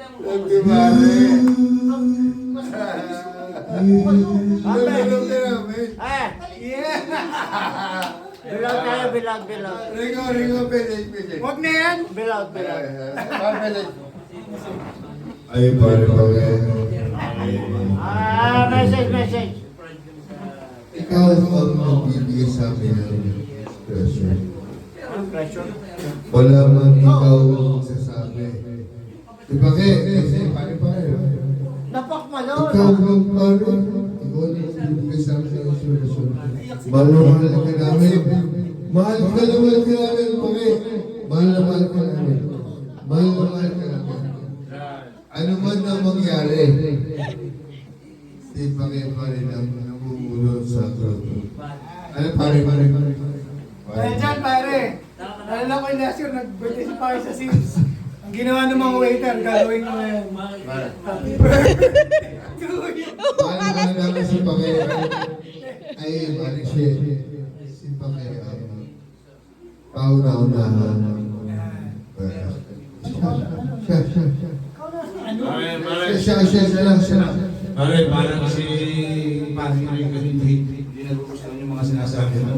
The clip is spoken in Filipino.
Happy Mare. Bilog tayo, bilog. Rigo, Beleg. Huwag na yan. Bilog. Ay, pare. Message. Ikaw ang magbibigay sa amin ng pressure. Anong pressure? Wala man ikaw magsasabi. Diba kasi pare. Napak malon. Ikaw ang pare. Ikaw ang magbibigay sa amin ng inspirasyon. Mahal ka namin. Mahal ka naman namin, pare. Mahal ka namin. Mahal ka namin. Ano man ang mangyari, di pa kayo pa rin ang namumulot sa troto. Ano pare? Kaya dyan, pare. Alala ko yung last year, nag-birthday si Pare sa Sims. Ang ginawa ng mga waiter, gagawin ko ngayon. Happy birthday to you. Mahal namin si Pake. Ay, pare siya. Si Pake ang pauna-unahan. Siya. Pare, parang si Pare hindi nagugustuhan yung mga sinasabi mo.